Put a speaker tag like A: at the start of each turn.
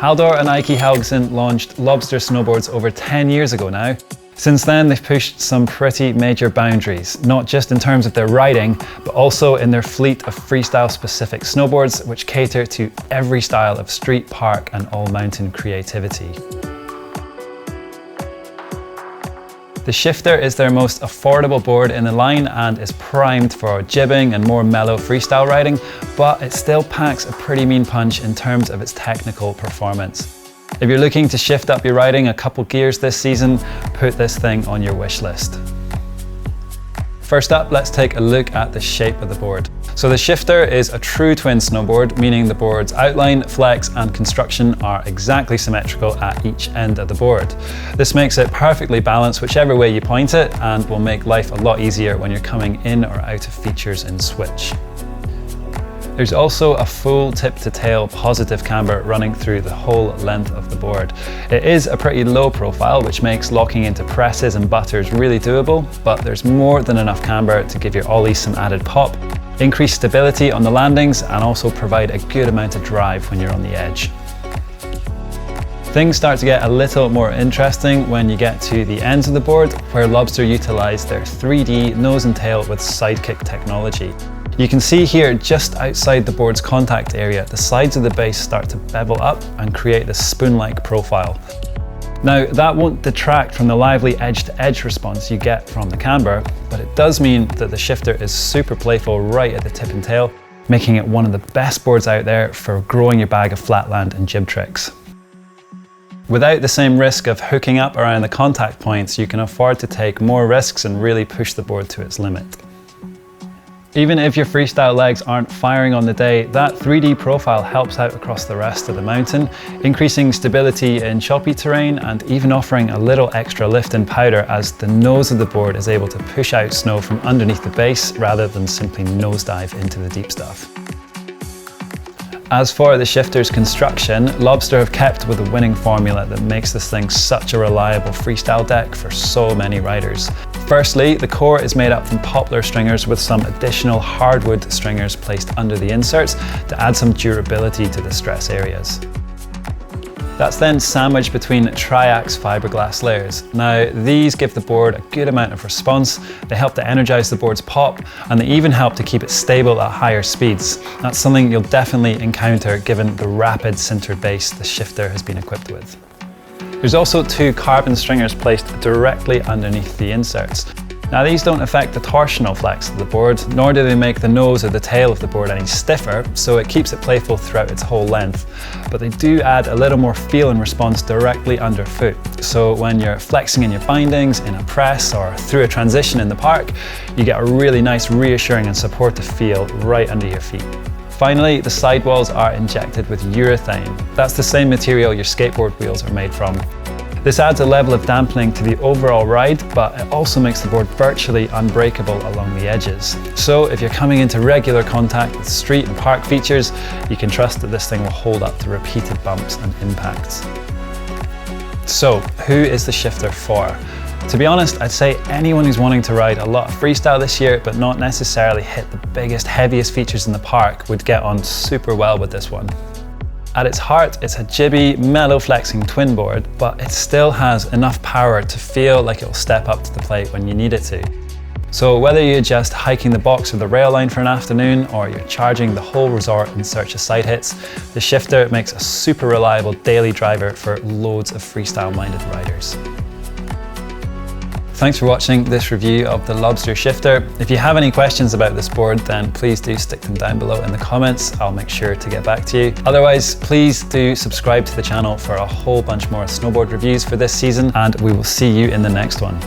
A: Halldor and Eiki Helgason launched Lobster snowboards over 10 years ago now. Since then, they've pushed some pretty major boundaries, not just in terms of their riding, but also in their fleet of freestyle-specific snowboards, which cater to every style of street, park, and all-mountain creativity. The Shifter is their most affordable board in the line and is primed for jibbing and more mellow freestyle riding, but it still packs a pretty mean punch in terms of its technical performance. If you're looking to shift up your riding a couple gears this season, put this thing on your wish list. First up, let's take a look at the shape of the board. So the Shifter is a true twin snowboard, meaning the board's outline, flex, and construction are exactly symmetrical at each end of the board. This makes it perfectly balanced whichever way you point it and will make life a lot easier when you're coming in or out of features in switch. There's also a full tip-to-tail positive camber running through the whole length of the board. It is a pretty low profile, which makes locking into presses and butters really doable, but there's more than enough camber to give your ollies some added pop, increase stability on the landings, and also provide a good amount of drive when you're on the edge. Things start to get a little more interesting when you get to the ends of the board, where Lobster utilise their 3D nose and tail with SIDEKICK technology. You can see here, just outside the board's contact area, the sides of the base start to bevel up and create this spoon-like profile. Now, that won't detract from the lively edge-to-edge response you get from the camber, but it does mean that the Shifter is super playful right at the tip and tail, making it one of the best boards out there for growing your bag of flatland and jib tricks. Without the same risk of hooking up around the contact points, you can afford to take more risks and really push the board to its limit. Even if your freestyle legs aren't firing on the day, that 3D profile helps out across the rest of the mountain, increasing stability in choppy terrain and even offering a little extra lift in powder as the nose of the board is able to push out snow from underneath the base rather than simply nosedive into the deep stuff. As for the Shifter's construction, Lobster have kept with the winning formula that makes this thing such a reliable freestyle deck for so many riders. Firstly, the core is made up from poplar stringers with some additional hardwood stringers placed under the inserts to add some durability to the stress areas. That's then sandwiched between triax fiberglass layers. Now, these give the board a good amount of response, they help to energize the board's pop, and they even help to keep it stable at higher speeds. That's something you'll definitely encounter given the rapid sintered base the Shifter has been equipped with. There's also two carbon stringers placed directly underneath the inserts. Now, these don't affect the torsional flex of the board, nor do they make the nose or the tail of the board any stiffer, so it keeps it playful throughout its whole length. But they do add a little more feel and response directly underfoot. So when you're flexing in your bindings, in a press, or through a transition in the park, you get a really nice reassuring and supportive feel right under your feet. Finally, the sidewalls are injected with urethane. That's the same material your skateboard wheels are made from. This adds a level of dampening to the overall ride, but it also makes the board virtually unbreakable along the edges. So if you're coming into regular contact with street and park features, you can trust that this thing will hold up to repeated bumps and impacts. So, who is the Shifter for? To be honest, I'd say anyone who's wanting to ride a lot of freestyle this year, but not necessarily hit the biggest, heaviest features in the park would get on super well with this one. At its heart, it's a jibby, mellow flexing twin board, but it still has enough power to feel like it'll step up to the plate when you need it to. So whether you're just hiking the box or the rail line for an afternoon, or you're charging the whole resort in search of side hits, the Shifter makes a super reliable daily driver for loads of freestyle-minded riders. Thanks for watching this review of the Lobster Shifter. If you have any questions about this board, then please do stick them down below in the comments. I'll make sure to get back to you. Otherwise, please do subscribe to the channel for a whole bunch more snowboard reviews for this season, and we will see you in the next one.